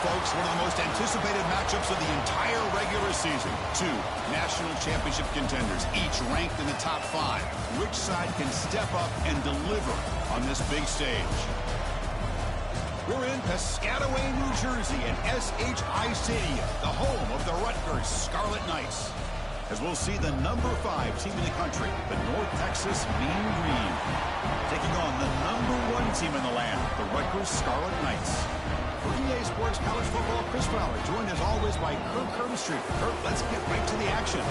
folks, one of the most anticipated matchups of the entire regular season. Two national championship contenders, each ranked in the top 5. Which side can step up and deliver on this big stage? We're in Piscataway, New Jersey at SHI Stadium, the home of the Rutgers Scarlet Knights. As we'll see the number 5 team in the country, the North Texas Mean Green, taking on the number 1 team in the land, the Rutgers Scarlet Knights. For EA Sports College Football, Chris Fowler, joined as always by Kirk Herbstreit. Kirk, let's get right to the action.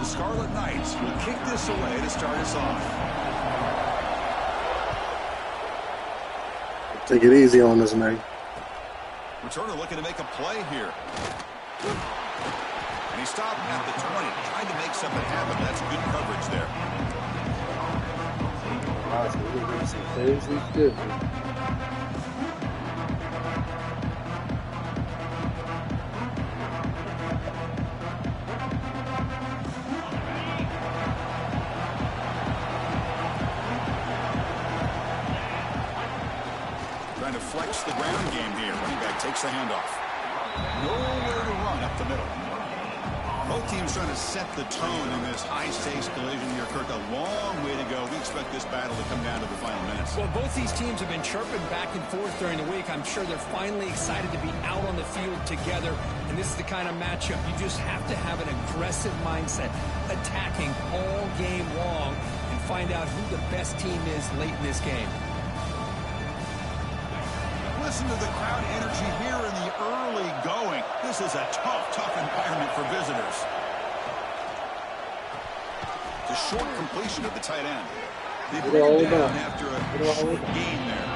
Scarlet Knights will kick this away to start us off. Take it easy on this, man. Returner looking to make a play here. And he stopped at the 20, trying to make something happen. That's good coverage there. He's good. Trying to flex the ground game here. Running back takes the handoff. Nowhere to run up the middle. Both teams trying to set the tone in this high-stakes collision here, Kirk. A long way to go. We expect this battle to come down to the final minutes. Well, both these teams have been chirping back and forth during the week. I'm sure they're finally excited to be out on the field together. And this is the kind of matchup you just have to have an aggressive mindset, attacking all game long, and find out who the best team is late in this game. Listen to the crowd energy here in the early going. This is a tough environment for visitors. It's a short completion of the tight end. They bring him down after a short gain there.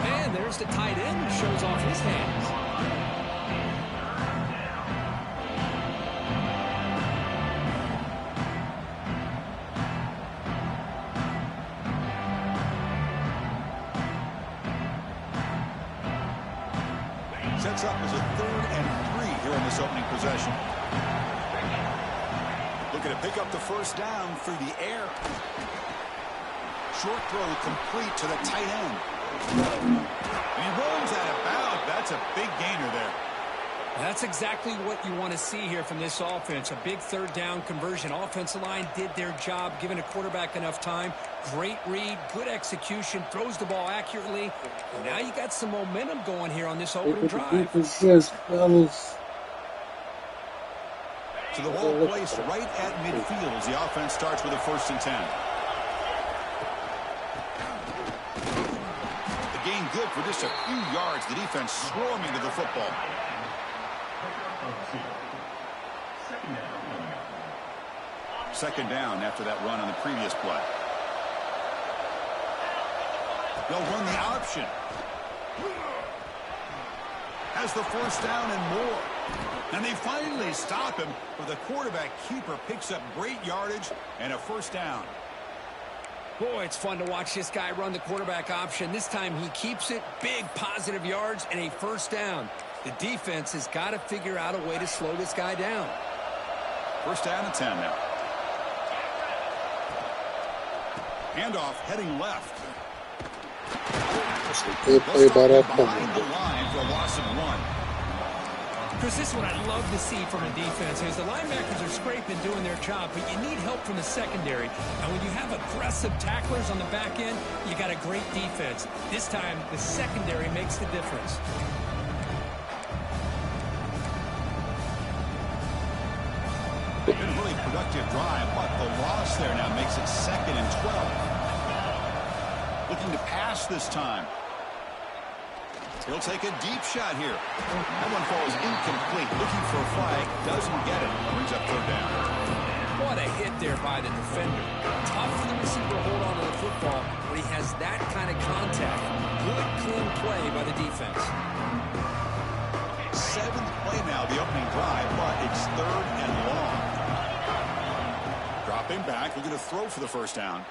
And there's the tight end who shows off his hands. Sets up as a 3rd and 3 here in this opening possession. Looking to pick up the first down through the air. Short throw complete to the tight end. And he rolls out of bounds. That's a big gainer there. That's exactly what you want to see here from this offense. A big 3rd down conversion. Offensive line did their job, giving a quarterback enough time. Great read, good execution, throws the ball accurately. And now you got some momentum going here on this opening drive. So the ball placed right at midfield as the offense starts with a 1st and 10. The gain good for just a few yards. The defense swarming to the football. Second down after that run on the previous play. They'll run the option. Has the 1st down and more. And they finally stop him, but the quarterback keeper picks up great yardage and a 1st down. Boy, it's fun to watch this guy run the quarterback option. This time he keeps it, big positive yards and a 1st down. The defense has got to figure out a way to slow this guy down. 1st down and 10 now. Handoff heading left. Good play by that behind the line for a loss of 1. Chris, this is what I love to see from a defense is the linebackers are scraping doing their job, but you need help from the secondary. And when you have aggressive tacklers on the back end, you got a great defense. This time, the secondary makes the difference. Been a really productive drive, but the loss there now makes it 2nd and 12. Looking to pass this time. He'll take a deep shot here. That one falls incomplete. Looking for a flag. Doesn't get it. Brings up 3rd down. Well, What a hit there by the defender. Tough for the receiver to hold on to the football when he has that kind of contact. Good, clean play by the defense. 7th play now, the opening drive, but it's 3rd and long. Dropping back, looking to throw for the first down.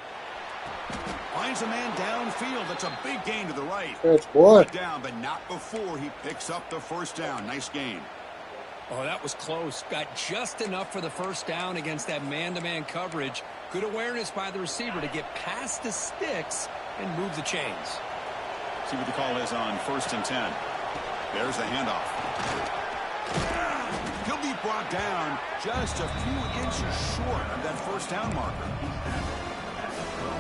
Finds a man downfield. That's a big gain to the right. That's boy. Down, but not before he picks up the first down. Nice gain. Oh, that was close. Got just enough for the first down against that man-to-man coverage. Good awareness by the receiver to get past the sticks and move the chains. See what the call is on 1st and 10. There's the handoff. He'll be brought down just a few inches short of that first down marker.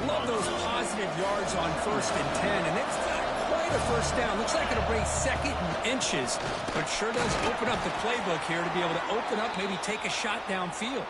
Love those positive yards on 1st and 10, and it's not quite a first down. Looks like it'll bring 2nd and inches, but sure does open up the playbook here to be able to open up, maybe take a shot downfield.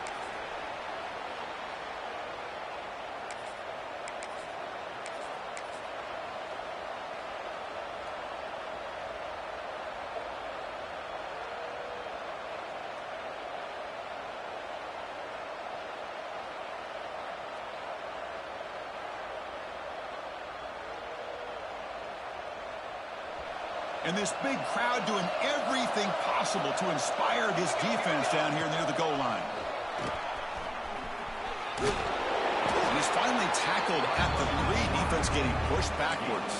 And this big crowd doing everything possible to inspire this defense down here near the goal line. And he's finally tackled at the 3. Defense getting pushed backwards.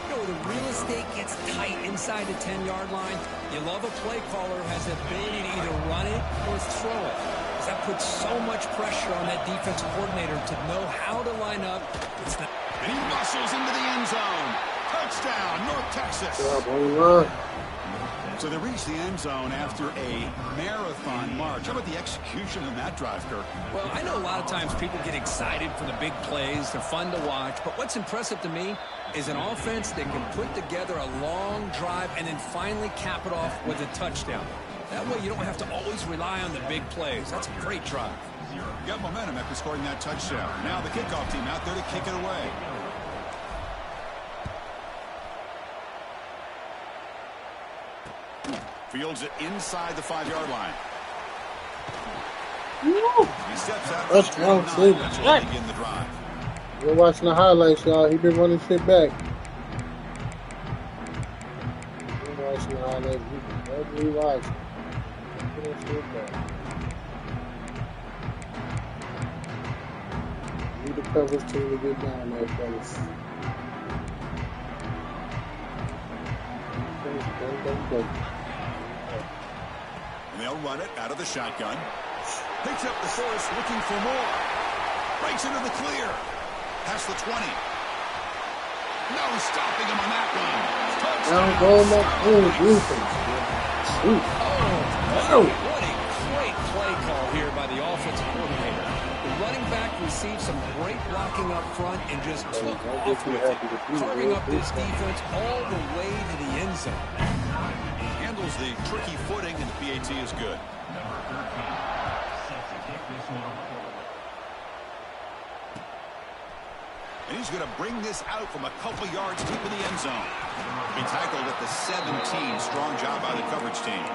You know, the real estate gets tight inside the 10-yard line. You love a play caller who has the ability to either run it or throw it. Because that puts so much pressure on that defensive coordinator to know how to line up. And he muscles into the end zone. Touchdown, North Texas. So they reach the end zone after a marathon march. How about the execution in that drive, Kirk? Well, I know a lot of times people get excited for the big plays. They're fun to watch. But what's impressive to me is an offense that can put together a long drive and then finally cap it off with a touchdown. That way you don't have to always rely on the big plays. That's a great drive. You got momentum after scoring that touchdown. Now the kickoff team out there to kick it away. Fields it inside the 5-yard line. He steps out. That's wrong, Sleep. Begin the drive. We're watching the highlights, y'all. He been running shit back. We're watching the highlights. We watch. Running shit back. Need the coverage team to get down there, fellas. And they'll run it out of the shotgun. Picks up the force, looking for more. Breaks into the clear. Past the 20. No stopping him on that one. Now going back in the defense. Oh, what a great play call here by the offensive coordinator. The running back received some great blocking up front and just took off with it, carving up this defense all the way to the end zone. Handles the tricky footing, and the PAT is good. And he's going to bring this out from a couple yards deep in the end zone. Be tackled at the 17. Strong job by the coverage team.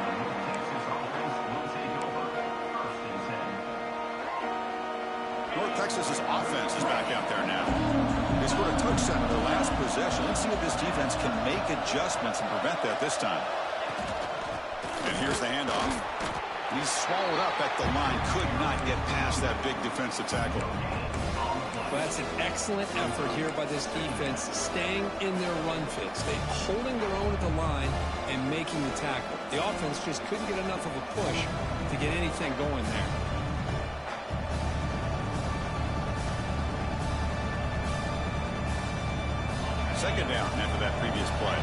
North Texas's offense is back out there now. They scored a touchdown in their last possession. Let's see if this defense can make adjustments and prevent that this time. And here's the handoff. He's swallowed up at the line. Could not get past that big defensive tackle. Well, that's an excellent effort here by this defense, staying in their run fits. They holding their own at the line and making the tackle. The offense just couldn't get enough of a push to get anything going there. Second down after that previous play.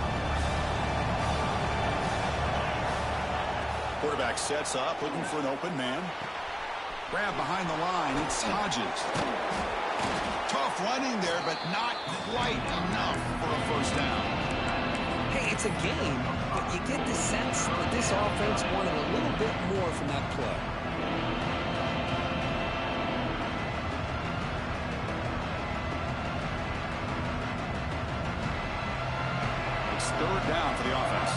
Quarterback sets up, looking for an open man. Grab behind the line. It's Hodges. Tough running there, but not quite enough for a first down. Hey, it's a game, but you get the sense that this offense wanted a little bit more from that play. It's third down for the offense.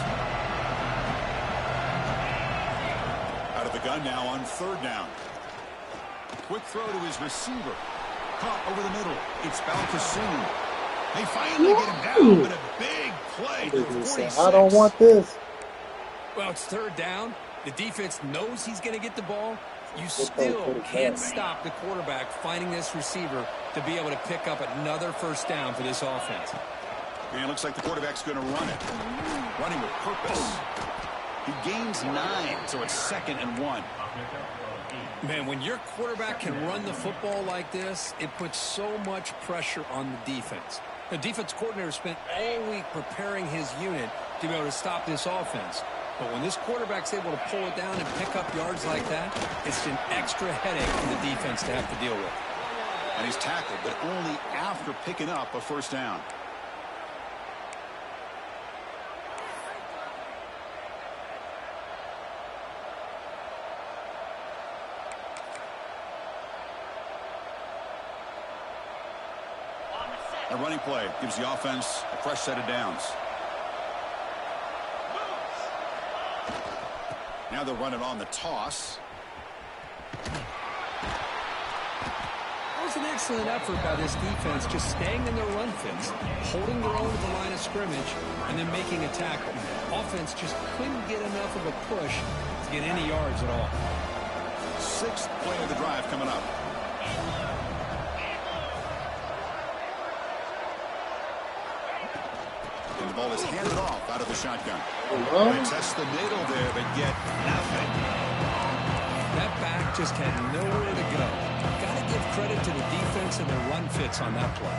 Out of the gun now on third down. Quick throw to his receiver. Caught over the middle. It's Balcasoon. They finally get him down, but a big play for 46. I don't want this. Well, it's third down. The defense knows he's going to get the ball. You still can't stop the quarterback finding this receiver to be able to pick up another first down for this offense. And it looks like the quarterback's going to run it. Running with purpose. He gains 9, so it's 2nd and 1. Man, when your quarterback can run the football like this, it puts so much pressure on the defense. The defense coordinator spent all week preparing his unit to be able to stop this offense. But when this quarterback's able to pull it down and pick up yards like that, it's an extra headache for the defense to have to deal with. And he's tackled, but only after picking up a first down. A running play gives the offense a fresh set of downs. Now they'll run it on the toss. That was an excellent effort by this defense, just staying in their run fits, holding their own to the line of scrimmage, and then making a tackle. Offense just couldn't get enough of a push to get any yards at all. 6th play of the drive coming up. And the ball is handed off out of the shotgun. They test the middle there, but get nothing. That back just had nowhere to go. Got to give credit to the defense and their run fits on that play.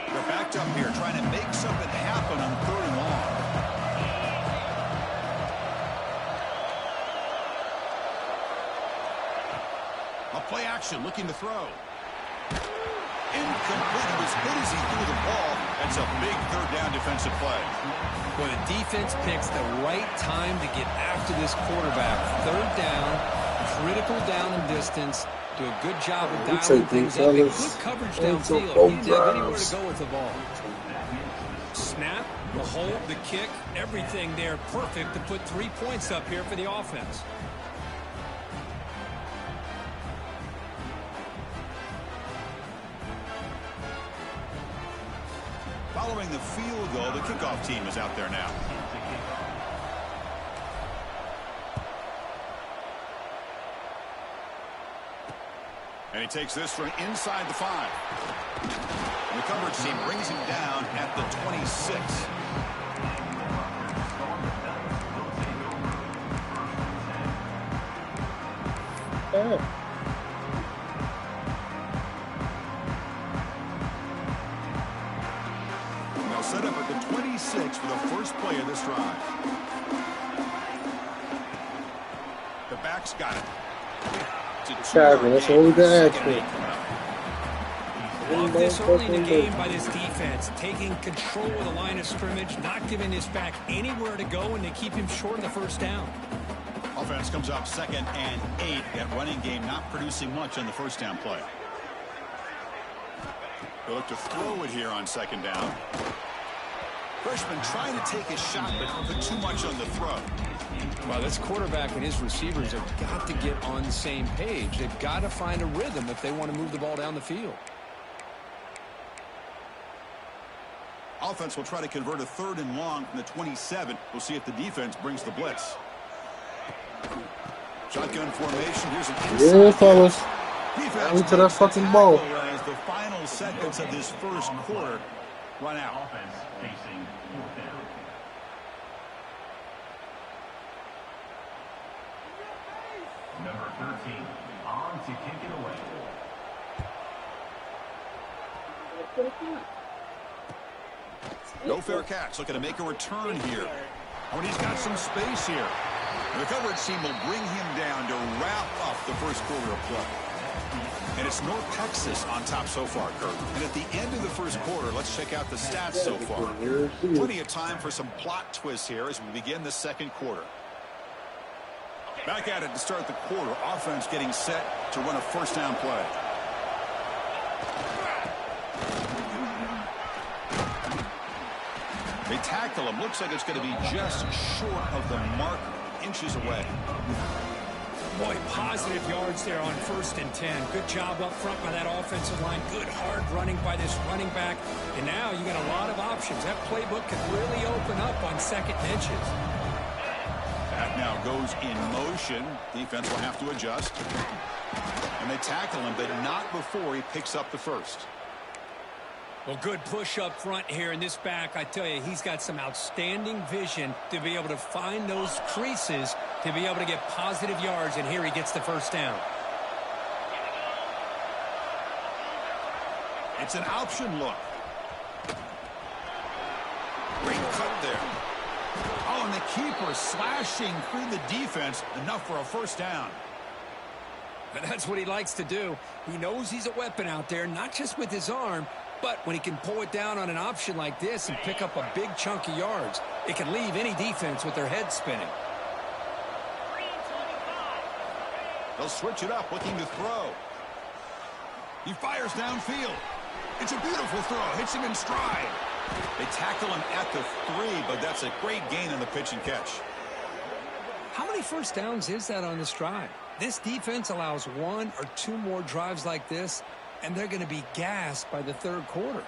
They're backed up here trying to make something happen on 3rd and long. A play action looking to throw. Incomplete. It was good as he threw the ball. That's a big 3rd down defensive play. Well, the defense picks the right time to get after this quarterback. 3rd down, critical down and distance. Do a good job of dialing things up. Good coverage downfield. He didn't have anywhere to go with the ball. Snap, the hold, the kick, everything there perfect to put 3 points up here for the offense. Following the field goal, the kickoff team is out there now. And he takes this from inside the 5. And the coverage team brings him down at the 26. They'll set up at the 26 for the first play of this drive. The back's got it. That's what we got actually. Love this early in the game by this defense, taking control of the line of scrimmage, not giving this back anywhere to go, and they keep him short of the first down. Offense comes up 2nd and 8. That running game not producing much on the first down play. They look to throw it here on 2nd down. Freshman trying to take a shot, but put too much on the throw. Well, this quarterback and his receivers have got to get on the same page. They've got to find a rhythm if they want to move the ball down the field. Offense will try to convert a 3rd and long from the 27. We'll see if the defense brings the blitz. Shotgun formation. Here's an inside. Yeah, fellas. Defense to that fucking ball. as the final seconds of this first quarter run out. Offense facing 4th down. Number 13 on to kick it away. No fair catch. Looking to make a return here. Oh, and he's got some space here. And the coverage team will bring him down to wrap up the first quarter of play. And it's North Texas on top so far, Kurt. And at the end of the first quarter, let's check out the stats so far. Plenty of time for some plot twists here as we begin the second quarter. Back at it to start the quarter. Offense getting set to run a first down play. They tackle him. Looks like it's going to be just short of the marker. inches away. Boy, positive yards there on 1st and 10. Good job up front by that offensive line. Good hard running by this running back. And now you got a lot of options. That playbook can really open up on 2nd and inches. That now goes in motion. Defense will have to adjust. And they tackle him, but not before he picks up the first. Well, good push up front here in this back. I tell you, he's got some outstanding vision to be able to find those creases, to be able to get positive yards, and here he gets the first down. It's an option look. Great cut there. Oh, and the keeper slashing through the defense, enough for a first down. And that's what he likes to do. He knows he's a weapon out there, not just with his arm, but when he can pull it down on an option like this and pick up a big chunk of yards, it can leave any defense with their head spinning. They'll switch it up, looking to throw. He fires downfield. It's a beautiful throw. Hits him in stride. They tackle him at the 3, but that's a great gain on the pitch and catch. How many first downs is that on this drive? This defense allows 1 or 2 more drives like this, and they're going to be gassed by the 3rd quarter.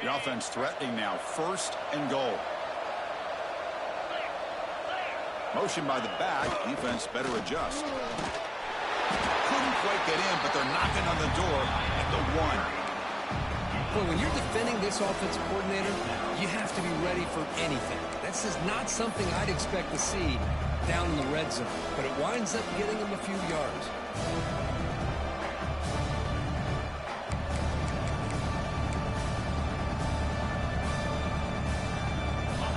The offense threatening now, 1st and goal. Motion by the back. Defense better adjust. Couldn't quite get in, but they're knocking on the door at the 1. Well, when you're defending this offensive coordinator, you have to be ready for anything. This is not something I'd expect to see down in the red zone, but it winds up getting him a few yards.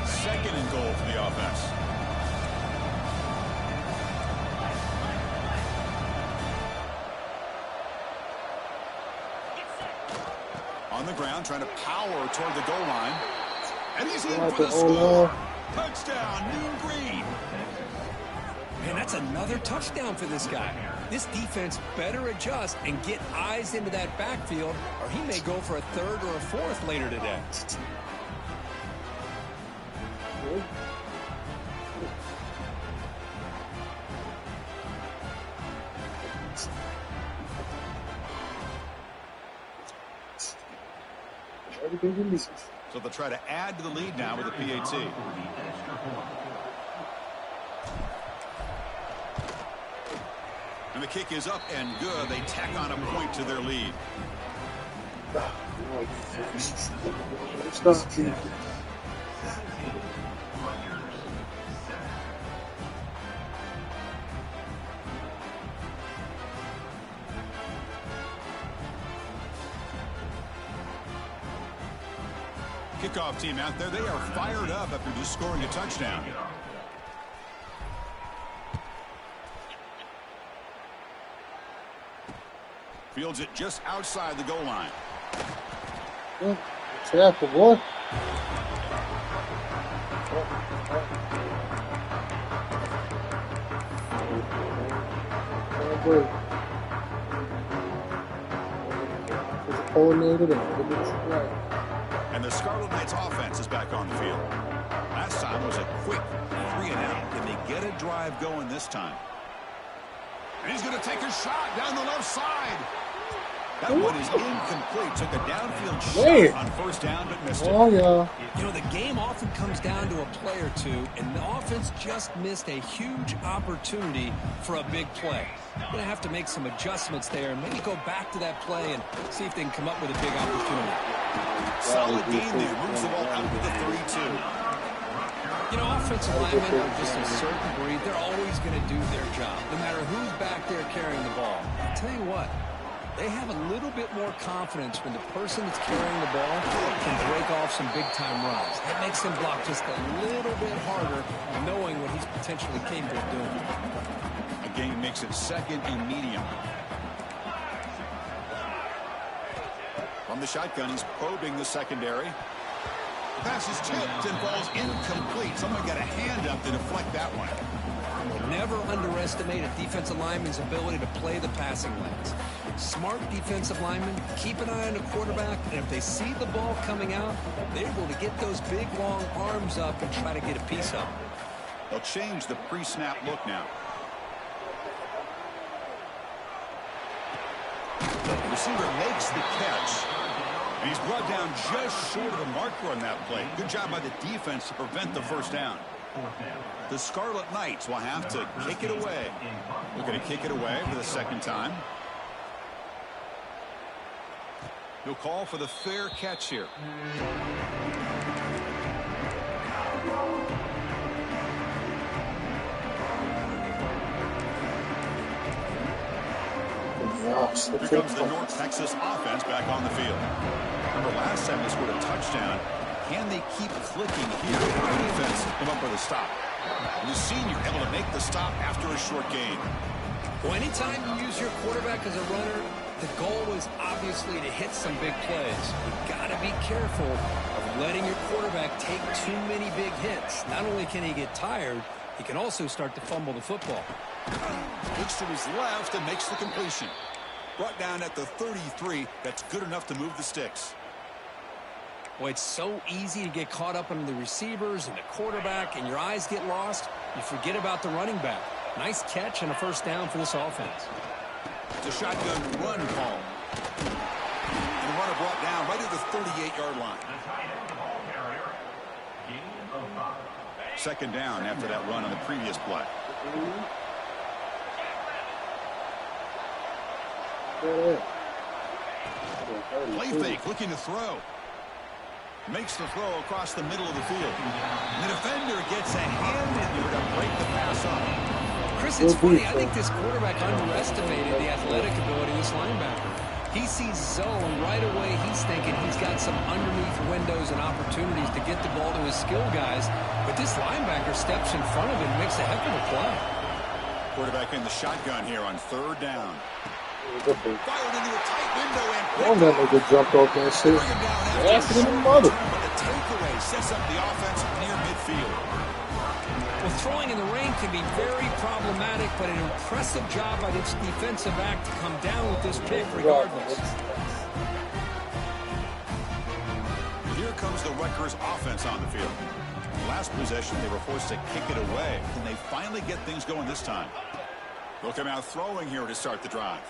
Second and goal for the offense. On the ground, trying to power toward the goal line. And he's in for the score. Touchdown, Mean Green. Man, that's another touchdown for this guy. This defense better adjust and get eyes into that backfield, or he may go for a 3rd or a 4th later today. So they'll try to add to the lead now with a PAT. And the kick is up and good. They tack on a point to their lead. Kickoff team out there. They are fired up after just scoring a touchdown. Fields it just outside the goal line. Careful, boy. And the Scarlet Knights offense is back on the field. Last time was a quick 3 and out. Can they get a drive going this time? And he's going to take a shot down the left side. That one is incomplete. Took a downfield shot on first down, but missed it. Oh, yeah. You know, the game often comes down to a play or two, and the offense just missed a huge opportunity for a big play. Going to have to make some adjustments there and maybe go back to that play and see if they can come up with a big opportunity. Solid gain there. Moves the ball out to the 3-2. You know, offensive linemen are just a certain breed. They're always going to do their job, no matter who's back there carrying the ball. I'll tell you what, they have a little bit more confidence when the person that's carrying the ball can break off some big-time runs. That makes him block just a little bit harder, knowing what he's potentially capable of doing. A gain makes it 2nd and medium. From the shotgun, he's probing the secondary. The pass is tipped and falls incomplete. Someone got a hand up to deflect that one. Never underestimate a defensive lineman's ability to play the passing lanes. Smart defensive linemen keep an eye on the quarterback, and if they see the ball coming out, they're able to get those big, long arms up and try to get a piece of it. They'll change the pre-snap look now. The receiver makes the catch. And he's brought down just short of the marker on that play. Good job by the defense to prevent the first down. The Scarlet Knights will have to kick it away. Looking to kick it away for the second time. He'll call for the fair catch here. Here comes the North Texas offense back on the field. Remember last time they scored a touchdown. Can they keep clicking here? The defense come up with a stop. And the senior able to make the stop after a short gain. Well, anytime you use your quarterback as a runner, the goal is obviously to hit some big plays. You've got to be careful of letting your quarterback take too many big hits. Not only can he get tired, he can also start to fumble the football. Looks to his left and makes the completion. Brought down at the 33. That's good enough to move the sticks. Well, it's so easy to get caught up in the receivers and the quarterback, and your eyes get lost. You forget about the running back. Nice catch and a first down for this offense. It's a shotgun run call. And the runner brought down right at the 38-yard line. Second down after that run on the previous play. Play fake, looking to throw. Makes the throw across the middle of the field. The defender gets a hand in there to break the pass up. Chris, it's funny. I think this quarterback underestimated the athletic ability of this linebacker. He sees zone right away. He's thinking he's got some underneath windows and opportunities to get the ball to his skill guys. But this linebacker steps in front of him and makes a heck of a play. Quarterback in the shotgun here on third down. Fired into a tight window and that nigga jumped off that shit. Asking him mother. But the takeaway sets up the offense near midfield. Well, throwing in the rain can be very problematic, but an impressive job by this defensive back to come down with this pick regardless. Here comes the Rutgers offense on the field. Last possession, they were forced to kick it away. Can they finally get things going this time? They'll come out throwing here to start the drive.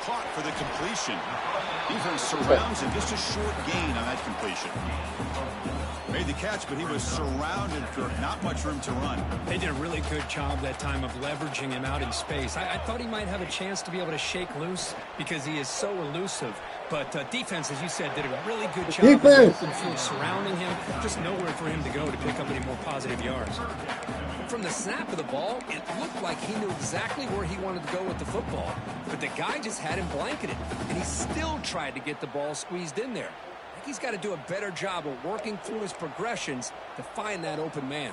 Caught for the completion. Defense surrounds him. Just a short gain on that completion. Made the catch, but he was surrounded for not much room to run. They did a really good job that time of leveraging him out in space. I thought he might have a chance to be able to shake loose because he is so elusive. But defense, as you said, did a really good job of open field surrounding him. Just nowhere for him to go to pick up any more positive yards. From the snap of the ball, it looked like he knew exactly where he wanted to go with the football. But the guy just had him blanketed, and he still tried to get the ball squeezed in there. I think he's got to do a better job of working through his progressions to find that open man.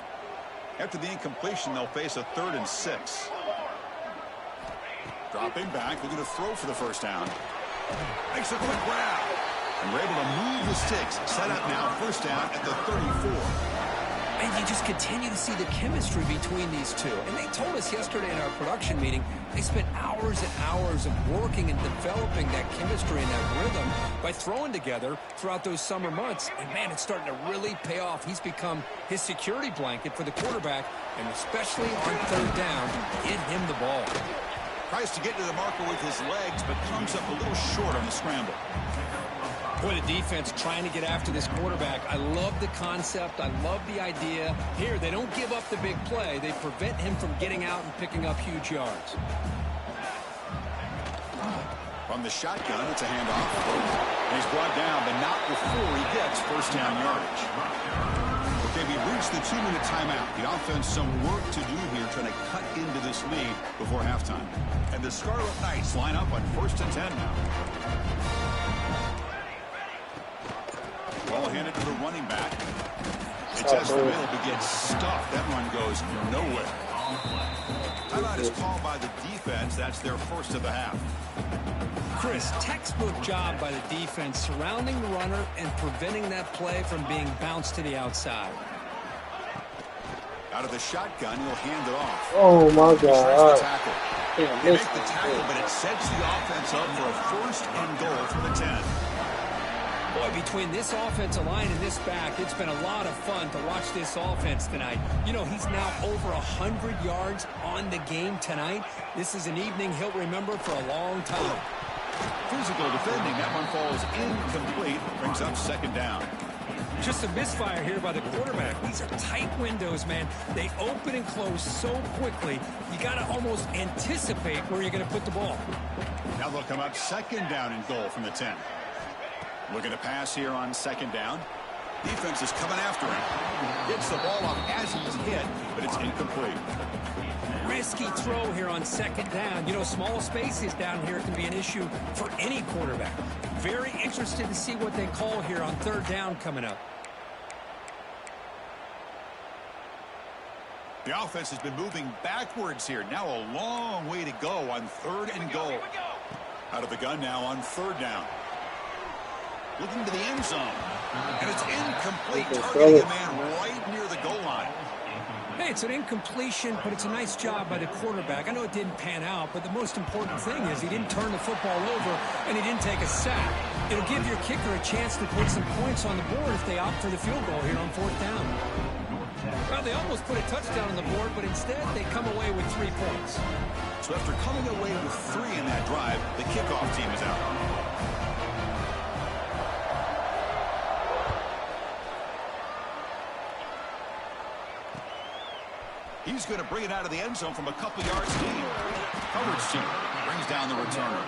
After the incompletion, they'll face a 3rd and 6. Dropping back, looking to throw for the first down. Makes a quick grab. And we're able to move the sticks. Set up now, first down at the 34. And you just continue to see the chemistry between these two. And they told us yesterday in our production meeting, they spent hours and hours of working and developing that chemistry and that rhythm by throwing together throughout those summer months. And, man, it's starting to really pay off. He's become his security blanket for the quarterback, and especially on third down, get him the ball. Tries to get to the marker with his legs, but comes up a little short on the scramble. Boy, the defense trying to get after this quarterback. I love the concept. I love the idea. Here, they don't give up the big play. They prevent him from getting out and picking up huge yards. From the shotgun, it's a handoff. And he's brought down, but not before he gets first down yardage. Okay, we reached the 2-minute timeout. The offense some work to do here, trying to cut into this lead before halftime. And the Scarlet Knights line up on 1st and 10 now. Ball handed to the running back. He tests the middle, but gets stuffed. That run goes nowhere. Timeout is called by the defense. That's their first of the half. Chris, textbook job by the defense surrounding the runner and preventing that play from being bounced to the outside. Out of the shotgun, he'll hand it off. Oh, my God. He tries to tackle. can't They miss make the this. tackle, but it sets the offense up for a first and goal from the 10. Boy, between this offensive line and this back, it's been a lot of fun to watch this offense tonight. You know, he's now over 100 yards on the game tonight. This is an evening he'll remember for a long time. Physical defending. That one falls incomplete. Brings up second down. Just a misfire here by the quarterback. These are tight windows, man. They open and close so quickly. You got to almost anticipate where you're going to put the ball. Now they'll come up second down and goal from the 10. Looking to pass here on second down. Defense is coming after him. Gets the ball off as he's hit, but it's incomplete. Risky throw here on second down. You know, small spaces down here can be an issue for any quarterback. Very interested to see what they call here on third down coming up. The offense has been moving backwards here. Now a long way to go on third and goal. Out of the gun now on third down. Looking to the end zone. And it's incomplete, targeting a man right near the goal line. Hey, it's an incompletion, but it's a nice job by the quarterback. I know it didn't pan out, but the most important thing is he didn't turn the football over and he didn't take a sack. It'll give your kicker a chance to put some points on the board if they opt for the field goal here on fourth down. Well, they almost put a touchdown on the board, but instead they come away with 3 points. So after coming away with 3 in that drive, the kickoff team is out. He's going to bring it out of the end zone from a couple yards deep. Coverage team brings down the returner.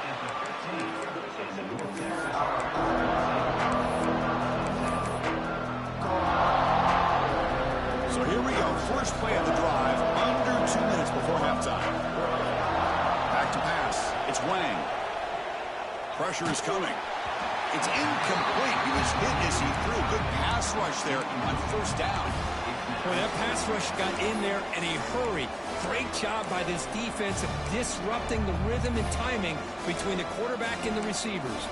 So here we go. First play of the drive, under 2 minutes before halftime. Back to pass. It's Wang. Pressure is coming. It's incomplete. He was hit as he threw. Good pass rush there on first down. Boy, that pass rush got in there in a hurry. Great job by this defense of disrupting the rhythm and timing between the quarterback and the receivers.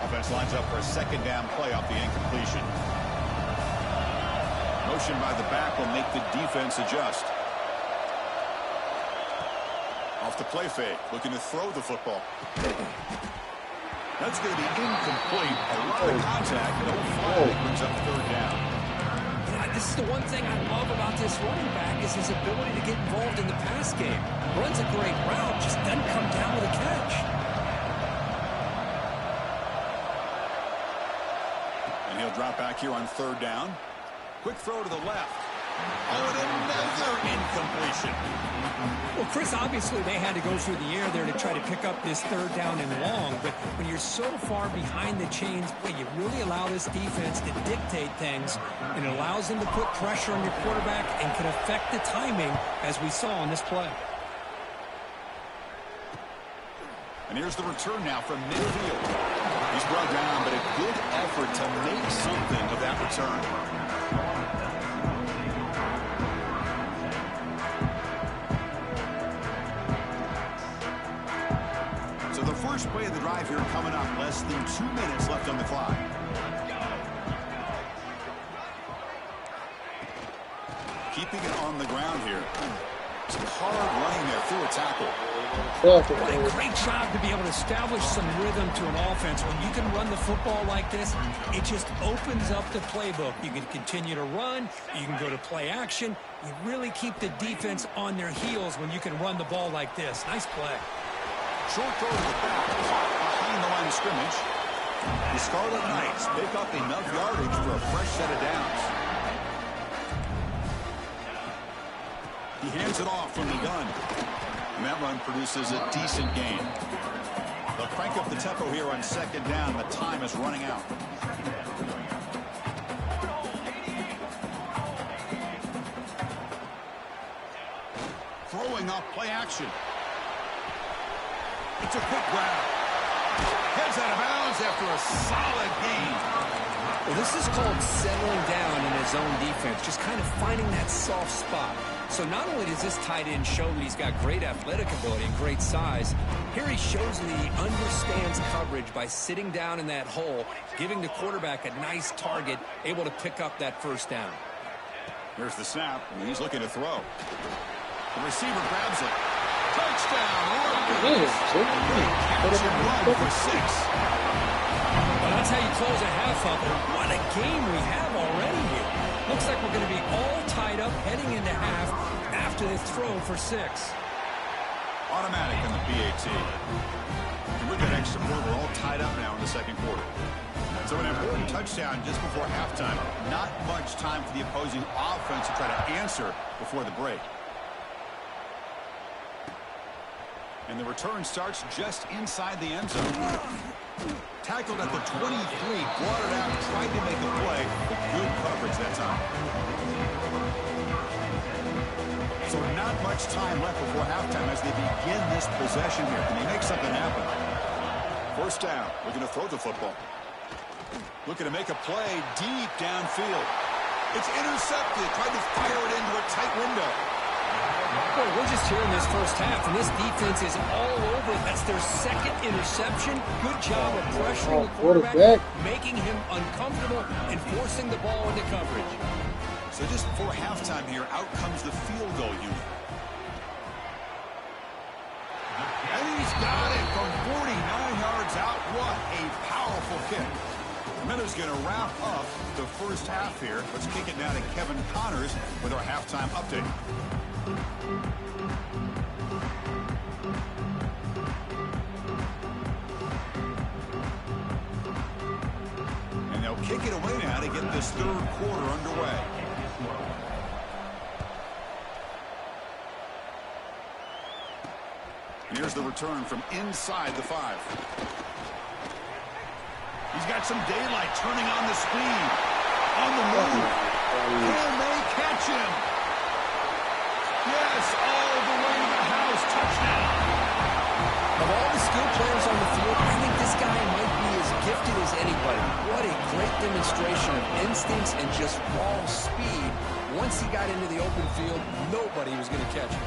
Offense lines up for a second down play off the incompletion. Motion by the back will make the defense adjust. Off the play fake, looking to throw the football. That's going to be incomplete. A lot of contact, no flag. Brings up third down. This is the one thing I love about this running back is his ability to get involved in the pass game. Runs a great route, just doesn't come down with a catch. And he'll drop back here on third down. Quick throw to the left. Oh, and another incompletion. Well, Chris, obviously they had to go through the air there to try to pick up this third down and long, but when you're so far behind the chains, boy, you really allow this defense to dictate things, and it allows them to put pressure on your quarterback and can affect the timing, as we saw on this play. And here's the return now from midfield. He's brought down, but a good effort to make something of that return. So the first play of the drive here coming up, less than 2 minutes left on the clock. Keeping it on the ground here. Some hard running there through a tackle. What a great job to be able to establish some rhythm to an offense. When you can run the football like this, it just opens up the playbook. You can continue to run. You can go to play action. You really keep the defense on their heels when you can run the ball like this. Nice play. Short throw to the back, behind the line of scrimmage. The Scarlet Knights pick up enough yardage for a fresh set of downs. He hands it off from the gun. And that run produces a decent gain. They'll crank up the tempo here on second down. The time is running out. Throwing off play action. It's a quick grab. Heads out of bounds after a solid gain. Well, this is called settling down in his own defense, just kind of finding that soft spot. So not only does this tight end show that he's got great athletic ability and great size, here he shows that he understands coverage by sitting down in that hole, giving the quarterback a nice target, able to pick up that first down. Here's the snap, and he's looking to throw. The receiver grabs it. Touchdown. Man, Catch and run for 6. Well, that's how you close a half up. What a game we have already here. Looks like we're going to be all tied up heading into half after this throw for 6. Automatic on the PAT. And with that extra point, we're all tied up now in the second quarter. So an important touchdown just before halftime. Not much time for the opposing offense to try to answer before the break. And the return starts just inside the end zone. Tackled at the 23, brought it out, tried to make a play, but good coverage that time. So not much time left before halftime as they begin this possession here. Can they make something happen? First down, looking to throw the football. Looking to make a play deep downfield. It's intercepted, tried to fire it into a tight window. Boy, we're just here in this first half, and this defense is all over. That's their second interception. Good job of pressuring the quarterback, making him uncomfortable, and forcing the ball into coverage. So just before halftime here, out comes the field goal unit. And he's got it from 49 yards out. What a powerful kick. Miller's going to wrap up the first half here. Let's kick it now to Kevin Connors with our halftime update. And they'll kick it away now to get this third quarter underway. And here's the return from inside the 5. He's got some daylight, turning on the speed. On the move. Can they catch him? Yes, all the way to the house. Touchdown. Of all the skilled players on the field, I think this guy might be as gifted as anybody. What a great demonstration of instincts and just raw speed. Once he got into the open field, nobody was going to catch him.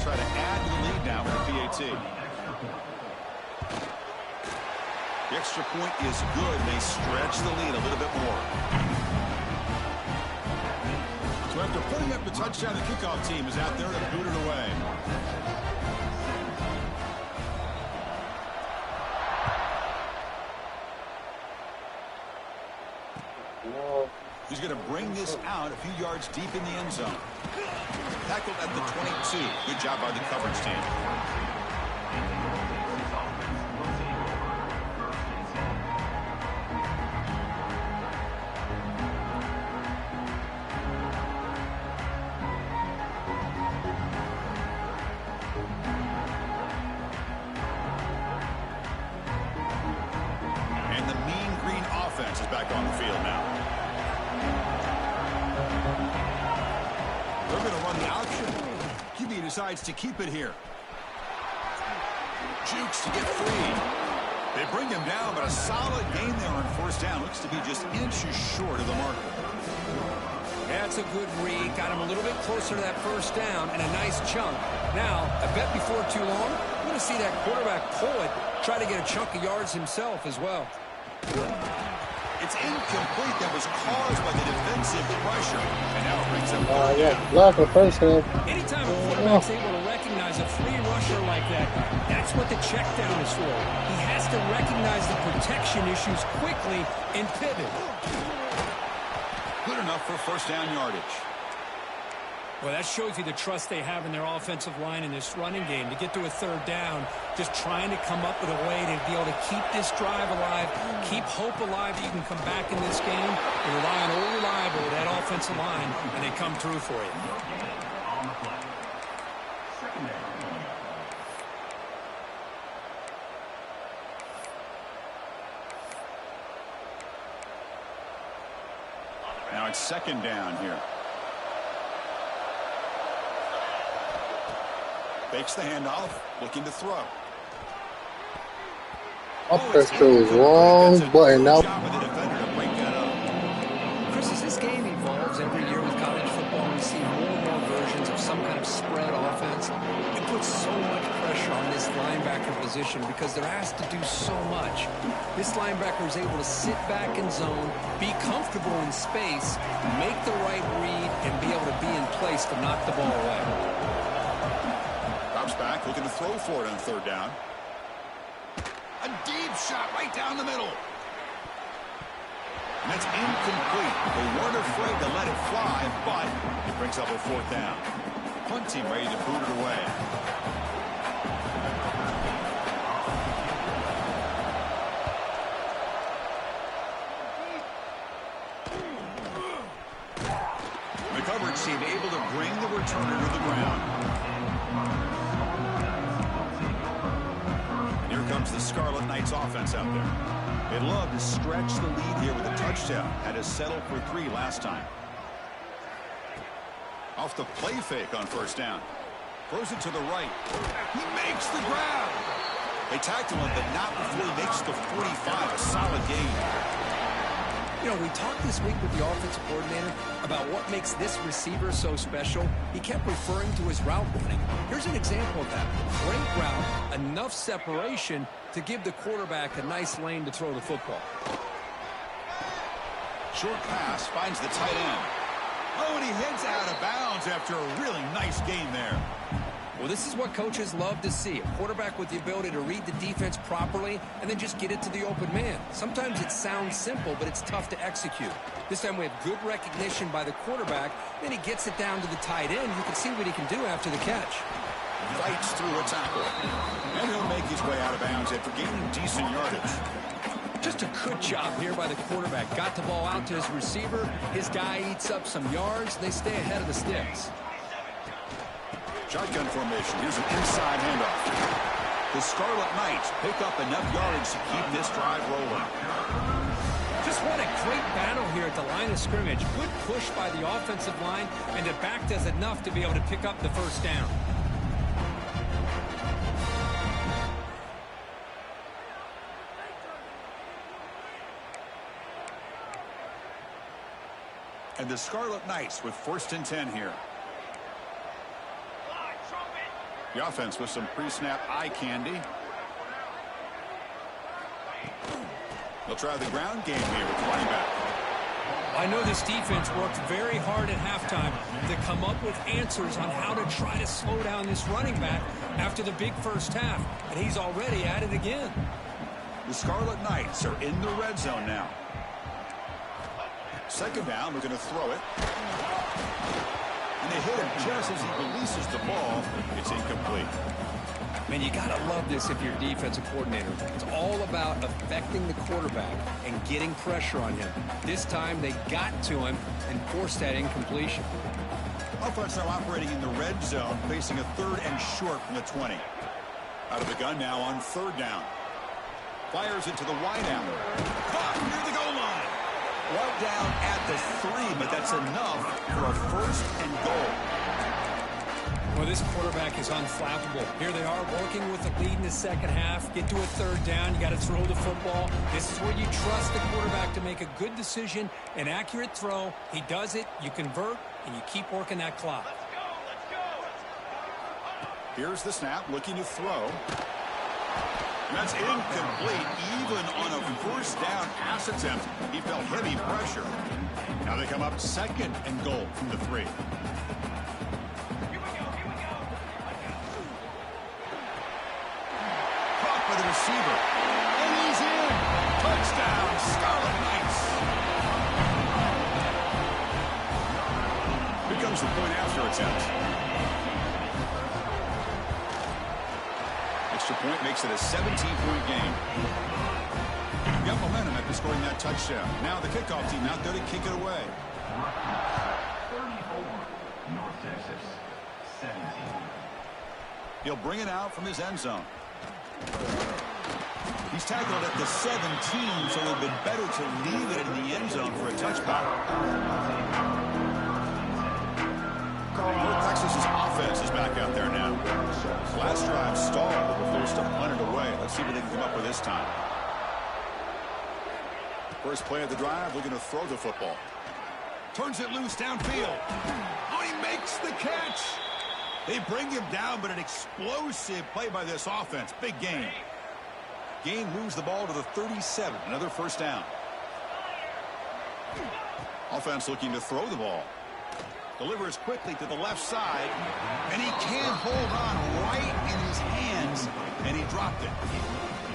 Try to add to the lead now with the PAT. The extra point is good. They stretch the lead a little bit more. So after putting up the touchdown, the kickoff team is out there to boot it away. He's going to bring this out a few yards deep in the end zone. Tackled at the 22. Good job by the coverage team. And the Mean Green offense is back on the field now. They're going to run the option. QB decides to keep it here. Jukes to get free. They bring him down, but a solid game there on first down. Looks to be just inches short of the marker. That's a good read. Got him a little bit closer to that first down and a nice chunk. Now, I bet before too long, we're going to see that quarterback pull it, try to get a chunk of yards himself as well. It's incomplete. That was caused by the defensive pressure. And now it brings up. Yeah, block the first half. Anytime a quarterback's able to recognize a free rusher like that, that's what the check down is for. He has to recognize the protection issues quickly and pivot. Good enough for first down yardage. Well, that shows you the trust they have in their offensive line in this running game. To get to a third down, just trying to come up with a way to be able to keep this drive alive, keep hope alive that you can come back in this game. You rely on old reliable, that offensive line, and they come through for you. Now it's second down here. Fakes the handoff, looking to throw. I pressed the wrong button now. Chris, as this game evolves every year with college football, we see more and more versions of some kind of spread offense. It puts so much pressure on this linebacker position. possession because they're asked to do so much. This linebacker is able to sit back in zone, be comfortable in space, make the right read, and be able to be in place to knock the ball away. Drops back, looking to throw for it on third down. A deep shot right down the middle. And that's incomplete. They weren't afraid to let it fly, but it brings up a fourth down. Punt team ready to boot it away. The coverage team able to bring the returner to the ground. Here comes the Scarlet Knights offense out there. They'd love to stretch the lead here with a touchdown. Had to settle for 3 last time. Off the play fake on first down. Throws it to the right. He makes the grab. They tackle him, but not before he makes the 45. A solid gain. You know, we talked this week with the offensive coordinator about what makes this receiver so special. He kept referring to his route running. Here's an example of that. Great route, enough separation to give the quarterback a nice lane to throw the football. Short pass finds the tight end. Oh, and he heads out of bounds after a really nice game there. Well, this is what coaches love to see. A quarterback with the ability to read the defense properly and then just get it to the open man. Sometimes it sounds simple, but it's tough to execute. This time we have good recognition by the quarterback. Then he gets it down to the tight end. You can see what he can do after the catch. Fights through a tackle. And he'll make his way out of bounds after gaining decent yardage. Just a good job here by the quarterback. Got the ball out to his receiver. His guy eats up some yards. They stay ahead of the sticks. Shotgun formation. Here's an inside handoff. The Scarlet Knights pick up enough yards to keep this drive rolling. Just what a great battle here at the line of scrimmage. Good push by the offensive line, and the back does enough to be able to pick up the first down. And the Scarlet Knights with 1st and 10 here. The offense with some pre-snap eye candy. They'll try the ground game here with the running back. I know this defense worked very hard at halftime to come up with answers on how to try to slow down this running back after the big first half, and he's already at it again. The Scarlet Knights are in the red zone now. Second down, we're going to throw it. And they hit him just as he releases the ball. It's incomplete. Man, you got to love this if you're a defensive coordinator. It's all about affecting the quarterback and getting pressure on him. This time they got to him and forced that incompletion. Offense now operating in the red zone, facing a 3rd and short from the 20. Out of the gun now on 3rd down. Fires it to the wide out. Caught near the goal line. Brought down at the 3, but that's enough for a 1st and goal. Well, this quarterback is unflappable. Here they are working with the lead in the second half. Get to a 3rd down. You got to throw the football. This is where you trust the quarterback to make a good decision, an accurate throw. He does it, you convert, and you keep working that clock. Here's the snap, looking to throw. And that's incomplete. Even on a 1st down pass attempt, he felt heavy pressure. Now they come up 2nd and goal from the 3. Caught by the receiver. And he's in. Touchdown, Scarlet Knights. Here comes the point after attempt. Extra point makes it a 17-point game. Got momentum after scoring that touchdown. Now the kickoff team out there to kick it away. 34, North Texas, 17. He'll bring it out from his end zone. He's tackled at the 17, so it would have been better to leave it in the end zone for a touchback. North Texas's offense is back out there now. Last drive stalled, but they're forced to punt it away. Let's see what they can come up with this time. First play of the drive, looking to throw the football. Turns it loose downfield. Oh, he makes the catch. They bring him down, but an explosive play by this offense. Big game. Gain moves the ball to the 37. Another first down. Offense looking to throw the ball. Delivers quickly to the left side. And he can't hold on right in his hands. And he dropped it.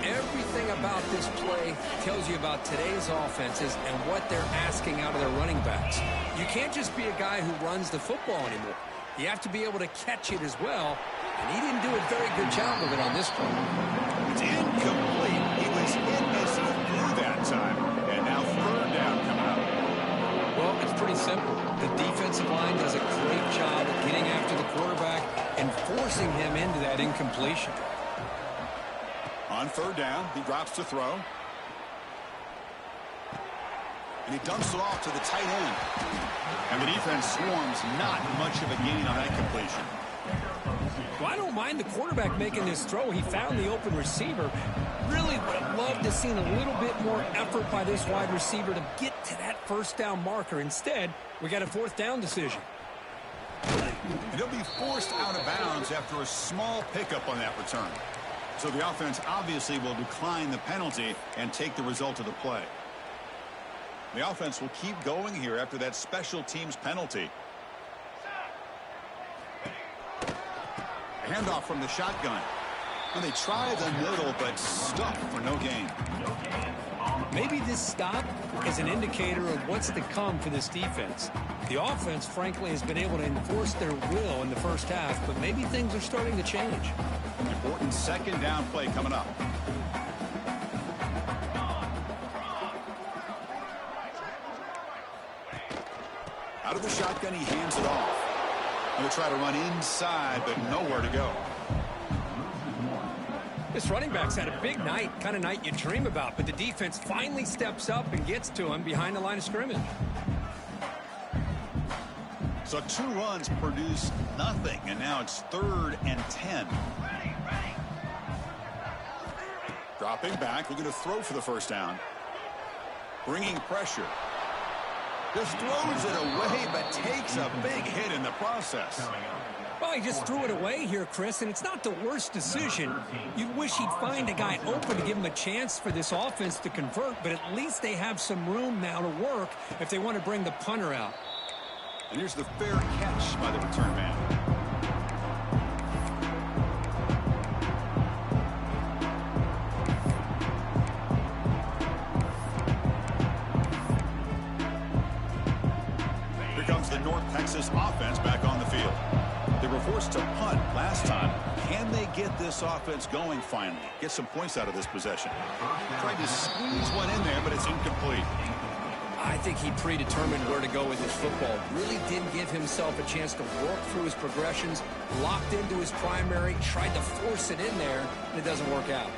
Everything about this play tells you about today's offenses and what they're asking out of their running backs. You can't just be a guy who runs the football anymore. You have to be able to catch it as well. And he didn't do a very good job of it on this play. It's incomplete. He was hit as he threw that time. And now third down coming up. Well, it's pretty simple. The defensive line does a great job of getting after the quarterback and forcing him into that incompletion. On third down, he drops to throw. And he dumps it off to the tight end. And the defense swarms, not much of a gain on that completion. Well, I don't mind the quarterback making this throw. He found the open receiver. Really would have loved to have seen a little bit more effort by this wide receiver to get to that first down marker. Instead, we got a fourth down decision. And he'll be forced out of bounds after a small pickup on that return. So the offense obviously will decline the penalty and take the result of the play. The offense will keep going here after that special teams penalty. Handoff from the shotgun. And they try the middle, but stuck for no gain. Maybe this stop is an indicator of what's to come for this defense. The offense, frankly, has been able to enforce their will in the first half, but maybe things are starting to change. Important second down play coming up. Out of the shotgun, he hands it off. He'll try to run inside, but nowhere to go. This running back's had a big night, kind of night you dream about, but the defense finally steps up and gets to him behind the line of scrimmage. So 2 runs produce nothing, and now it's 3rd and 10. Dropping back, looking to throw for the first down. Bringing pressure. Just throws it away, but takes a big hit in the process. Well, he just threw it away here, Chris, and it's not the worst decision. You'd wish he'd find a guy open to give him a chance for this offense to convert, but at least they have some room now to work if they want to bring the punter out. And here's the fair catch by the return man. Here comes the North Texas offense back on the field. They were forced to punt last time. Can they get this offense going finally? Get some points out of this possession. Tried to squeeze one in there, but it's incomplete. I think he predetermined where to go with his football. Really didn't give himself a chance to work through his progressions. Locked into his primary, tried to force it in there, and it doesn't work out.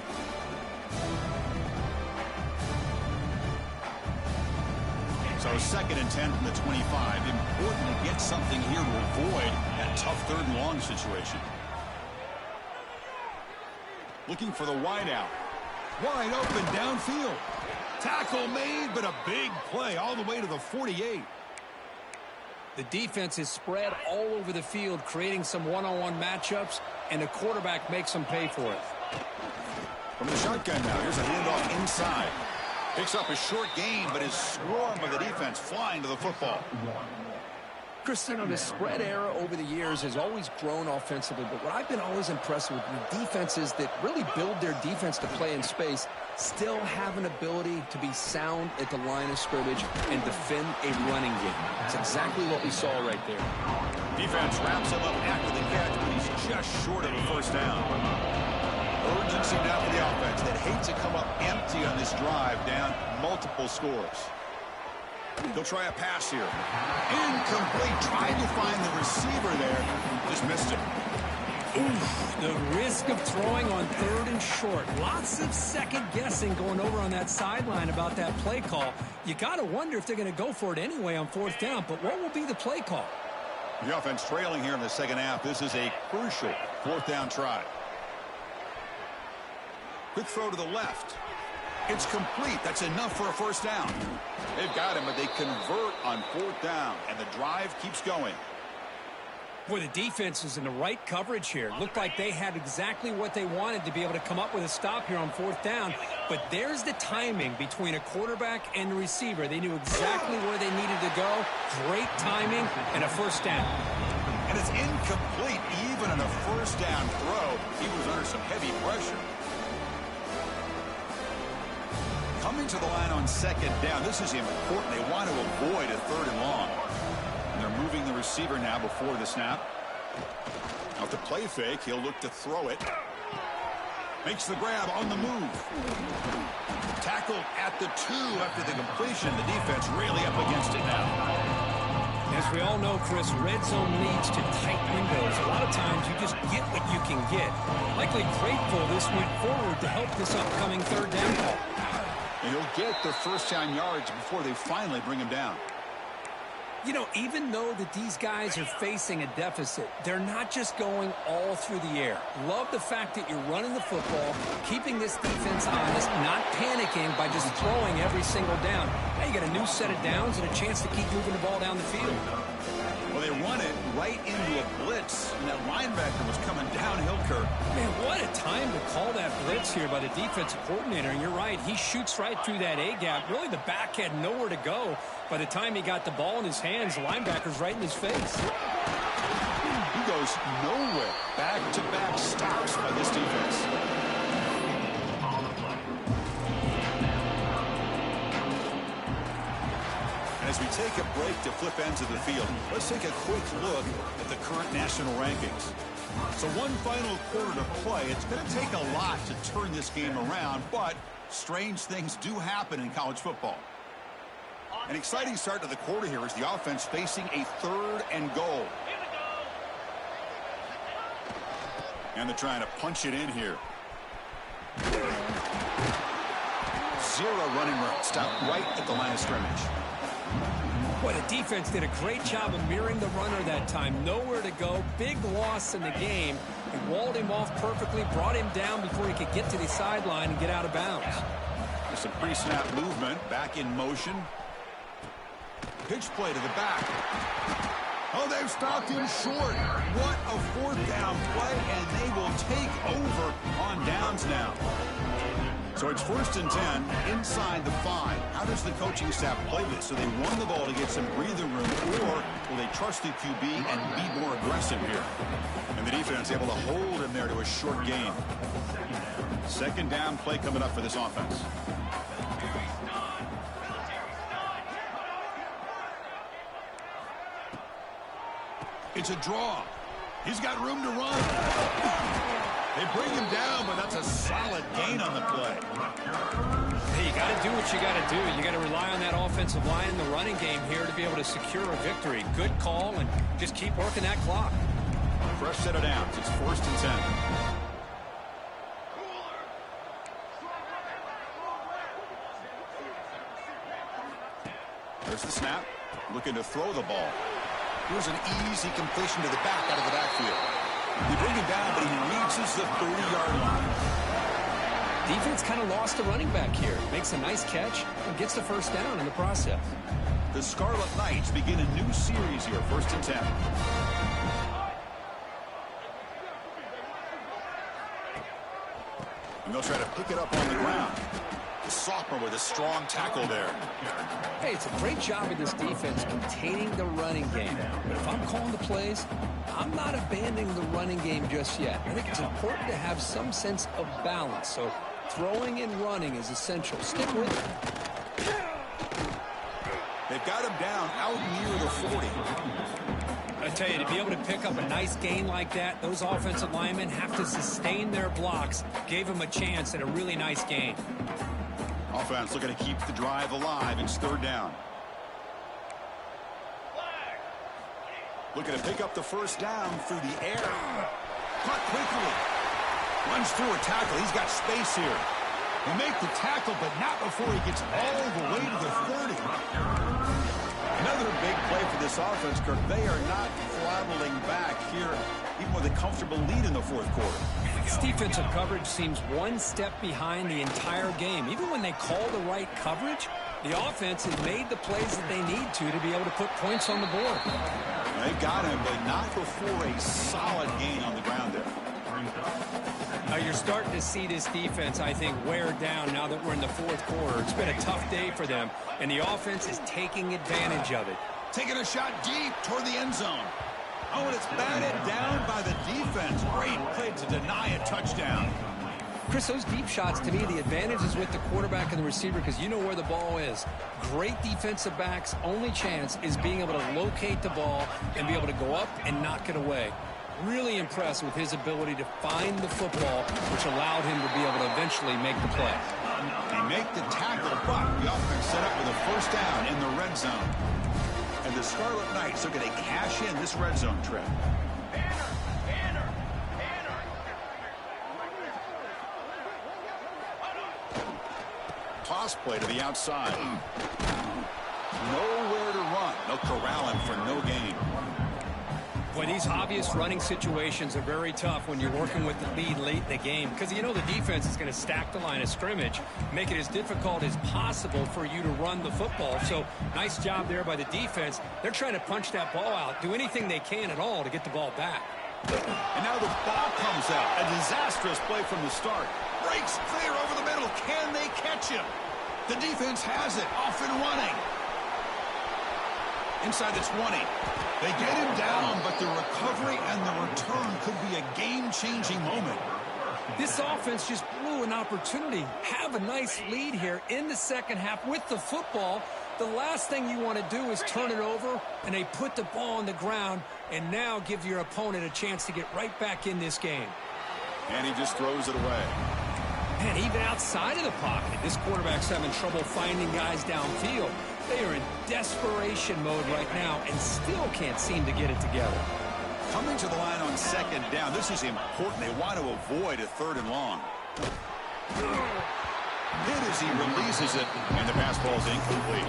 So 2nd and 10 from the 25. Important to get something here to avoid that tough 3rd and long situation. Looking for the wideout. Wide open downfield. Tackle made, but a big play all the way to the 48. The defense is spread all over the field, creating some one-on-one matchups, and the quarterback makes them pay for it. From the shotgun now, here's a handoff inside. Picks up a short gain, but his swarm of the defense flying to the football. Chris, you know, the spread era over the years has always grown offensively, but what I've been always impressed with the defenses that really build their defense to play in space still have an ability to be sound at the line of scrimmage and defend a running game. That's exactly what we saw right there. Defense wraps him up after the catch, but he's just short of the first down. Urgency now for the offense that hates to come up empty on this drive, down multiple scores. They'll try a pass here. Incomplete. Tried to find the receiver there. Just missed it. Oof, the risk of throwing on 3rd and short. Lots of second guessing going over on that sideline about that play call. You got to wonder if they're going to go for it anyway on 4th down, but what will be the play call? The offense trailing here in the second half. This is a crucial 4th down try. Quick throw to the left. It's complete. That's enough for a first down. They've got him, but they convert on 4th down, and the drive keeps going. Boy, the defense is in the right coverage here. Looked like they had exactly what they wanted to be able to come up with a stop here on 4th down. But there's the timing between a quarterback and the receiver. They knew exactly where they needed to go. Great timing and a 1st down. And it's incomplete even on a 1st down throw. He was under some heavy pressure. Coming to the line on 2nd down. This is important. They want to avoid a 3rd and long. And they're moving the receiver now before the snap. Now with the play fake, he'll look to throw it. Makes the grab on the move. Tackled at the 2 after the completion. The defense really up against it now. As we all know, Chris, red zone leads to tight windows. A lot of times you just get what you can get. Likely grateful this went forward to help this upcoming 3rd down call. And he'll get the 1st down yards before they finally bring him down. You know, even though that these guys are facing a deficit, they're not just going all through the air. Love the fact that you're running the football, keeping this defense honest, not panicking by just throwing every single down. Now you got a new set of downs and a chance to keep moving the ball down the field. Well, they run it right into a blitz, and that linebacker was coming downhill, Kirk. Man, what a time to call that blitz here by the defensive coordinator. And you're right, he shoots right through that A-gap. Really, the back had nowhere to go. By the time he got the ball in his hands, the linebacker's right in his face. He goes nowhere. Back-to-back stops by this defense. As we take a break to flip ends of the field, let's take a quick look at the current national rankings. So one final quarter to play. It's going to take a lot to turn this game around, but strange things do happen in college football. An exciting start to the quarter here is the offense facing a 3rd and goal. And they're trying to punch it in here. 0 running room. Stop right at the line of scrimmage. Boy, the defense did a great job of mirroring the runner that time. Nowhere to go. Big loss in the game. They walled him off perfectly, brought him down before he could get to the sideline and get out of bounds. There's some pre-snap movement. Back in motion. Pitch play to the back. Oh, they've stopped him short. What a 4th down play, and they will take over on downs now. So it's 1st and 10 inside the 5. How does the coaching staff play this? So they run the ball to get some breather room, or will they trust the QB and be more aggressive here? And the defense able to hold him there to a short gain. 2nd down play coming up for this offense. It's a draw. He's got room to run. They bring him down, but that's a solid gain on the play. Hey, you got to do what you got to do. You got to rely on that offensive line in the running game here to be able to secure a victory. Good call, and just keep working that clock. Fresh set of downs. It's 1st and 10. There's the snap. Looking to throw the ball. Here's an easy completion to the back out of the backfield. They bring him down, but he reaches the 30-yard line. Defense kind of lost the running back here. Makes a nice catch and gets the 1st down in the process. The Scarlet Knights begin a new series here, 1st and 10. And they'll try to pick it up on the ground. The sophomore with a strong tackle there. Hey, it's a great job of this defense containing the running game. But if I'm calling the plays, I'm not abandoning the running game just yet. I think it's important to have some sense of balance. So throwing and running is essential. Stick with it. They've got him down out near the 40. I tell you, to be able to pick up a nice gain like that, those offensive linemen have to sustain their blocks. Gave him a chance at a really nice gain. Offense looking to keep the drive alive. It's 3rd down. Looking to pick up the 1st down through the air. Caught quickly. Runs through a tackle. He's got space here. He'll make the tackle, but not before he gets all the way to the 30. Another big play for this offense, Kirk. They are not throttling back here, even with a comfortable lead in the 4th quarter. This defensive coverage seems one step behind the entire game. Even when they call the right coverage, The offense has made the plays that they need to be able to put points on the board. They got him, but not before a solid gain on the ground there. You're starting to see this defense, I think, wear down now that we're in the fourth quarter. It's been a tough day for them, and the offense is taking advantage of it. Taking a shot deep toward the end zone. Oh, and it's batted down by the defense. Great play to deny a touchdown. Chris, those deep shots, to me, the advantage is with the quarterback and the receiver because you know where the ball is. Great defensive backs' only chance is being able to locate the ball and be able to go up and knock it away. Really impressed with his ability to find the football, which allowed him to be able to eventually make the play. They make the tackle, but the offense set up with a first down in the red zone. And the Scarlet Knights are going to cash in this red zone trip. Toss play to the outside. Nowhere to run. They'll corral him for no gain. Boy, these obvious running situations are very tough when you're working with the lead late in the game because you know the defense is going to stack the line of scrimmage, make it as difficult as possible for you to run the football. So nice job there by the defense. They're trying to punch that ball out, do anything they can at all to get the ball back. And now the ball comes out. A disastrous play from the start. Breaks clear over the middle. Can they catch him? The defense has it. Off and running. Inside the 20. They get him down, but the recovery and the return could be a game-changing moment. This offense just blew an opportunity. Have a nice lead here in the second half with the football. The last thing you want to do is turn it over, and they put the ball on the ground and now give your opponent a chance to get right back in this game. And he just throws it away. And even outside of the pocket, this quarterback's having trouble finding guys downfield. They are in desperation mode right now and still can't seem to get it together. Coming to the line on second down, this is important. They want to avoid a third and long. Hit as he releases it, and the pass ball is incomplete.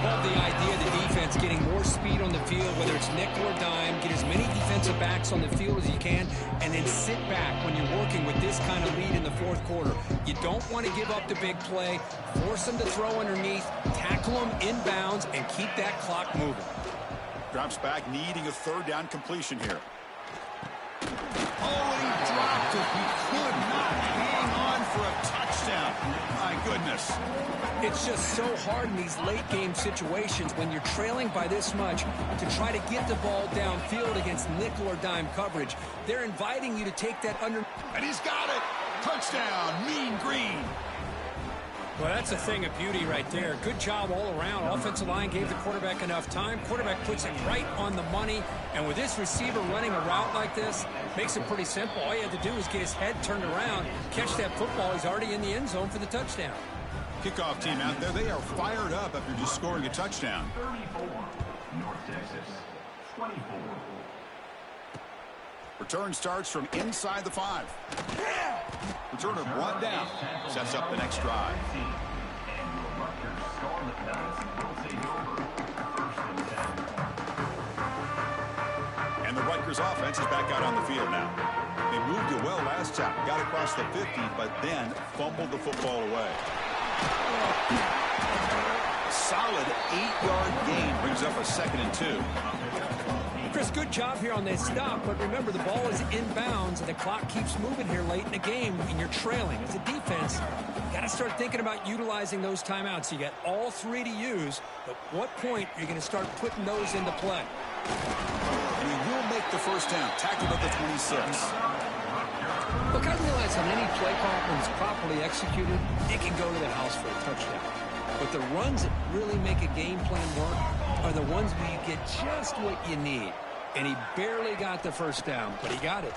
Love the idea of the defense getting more speed on the field, whether it's nickel or dime, get as many defensive backs on the field as you can, and then sit back when you're working with this kind of lead in the fourth quarter. You don't want to give up the big play, force them to throw underneath, tackle them inbounds, and keep that clock moving. Drops back, needing a third down completion here. Oh, and he dropped it. He could not hang on for a touchdown. My goodness. It's just so hard in these late game situations when you're trailing by this much to try to get the ball downfield against nickel or dime coverage. They're inviting you to take that under. And he's got it. Touchdown, Mean Green. Well, that's a thing of beauty right there. Good job all around. Offensive line gave the quarterback enough time. Quarterback puts it right on the money. And with this receiver running a route like this, makes it pretty simple. All you have to do is get his head turned around, catch that football. He's already in the end zone for the touchdown. Kickoff team out there. They are fired up after just scoring a touchdown. 34, North Texas, 24. Return starts from inside the 5. Return of 1 down. Sets up the next drive. And the Rutgers offense is back out on the field now. They moved it well last time. Got across the 50, but then fumbled the football away. Solid 8-yard gain brings up a 2nd and 2. Chris, good job here on that stop, but remember the ball is inbounds and the clock keeps moving here late in the game and you're trailing. As a defense, you got to start thinking about utilizing those timeouts. You got all 3 to use, but what point are you going to start putting those into play? And he will make the first down, tackled at the 26. Look, I realize on any play call, when it's properly executed, it can go to the house for a touchdown. But the runs that really make a game plan work are the ones where you get just what you need. And he barely got the first down, but he got it.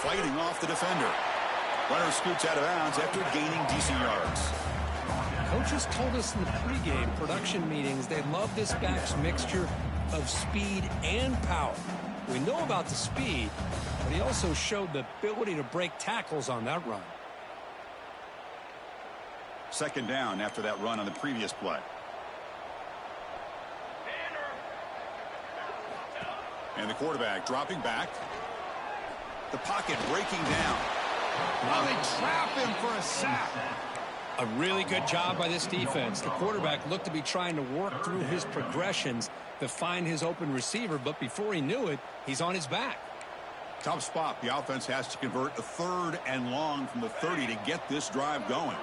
Fighting off the defender. Runner scoots out of bounds after gaining decent yards. Coaches told us in the pregame production meetings they love this back's mixture of speed and power. We know about the speed, but he also showed the ability to break tackles on that run. 2nd down after that run on the previous play. And the quarterback dropping back. The pocket breaking down. Now they trap him for a sack. A really good job by this defense. The quarterback looked to be trying to work through his progressions to find his open receiver, but before he knew it, he's on his back. Tough spot. The offense has to convert a 3rd and long from the 30 to get this drive going.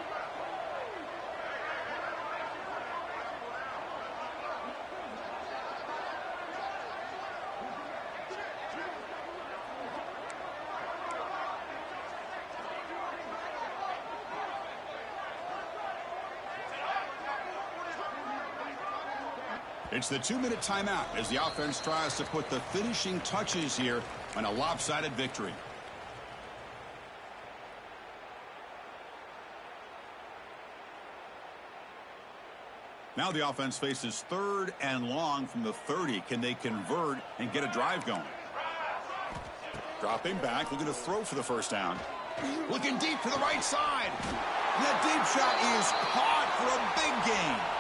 It's the 2-minute timeout as the offense tries to put the finishing touches here on a lopsided victory. Now the offense faces 3rd and long from the 30. Can they convert and get a drive going? Dropping back, looking to throw for the first down. Looking deep to the right side. That deep shot is caught for a big gain.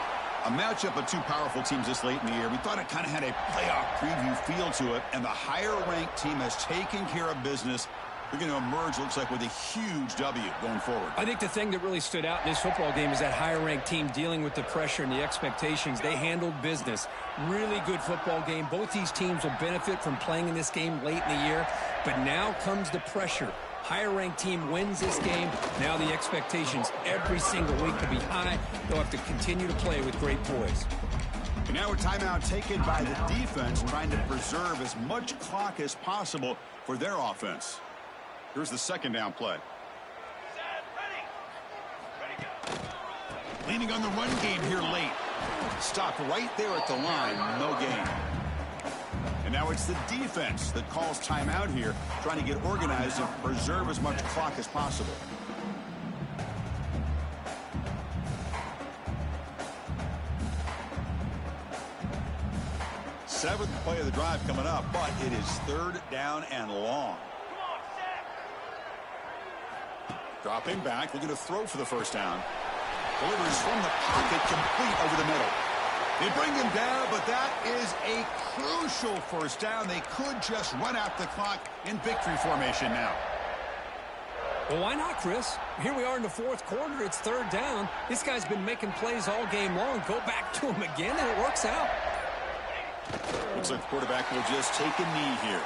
A matchup of two powerful teams this late in the year. We thought it kind of had a playoff preview feel to it, and the higher-ranked team has taken care of business. They're going to emerge, looks like, with a huge W going forward. I think the thing that really stood out in this football game is that higher-ranked team dealing with the pressure and the expectations. They handled business. Really good football game. Both these teams will benefit from playing in this game late in the year, but now comes the pressure. Higher-ranked team wins this game. Now the expectations every single week will be high. They'll have to continue to play with great poise. And now a timeout taken by the defense, trying to preserve as much clock as possible for their offense. Here's the 2nd down play. Leaning on the run game here late. Stopped right there at the line. No gain. And now it's the defense that calls timeout here, trying to get organized and preserve as much clock as possible. Seventh play of the drive coming up, but it is 3rd down and long. Dropping back, looking to throw for the first down. Delivers from the pocket, complete over the middle. They bring him down, but that is a crucial first down. They could just run out the clock in victory formation now. Well, why not, Chris? Here we are in the 4th quarter. It's 3rd down. This guy's been making plays all game long. Go back to him again, and it works out. Looks like the quarterback will just take a knee here.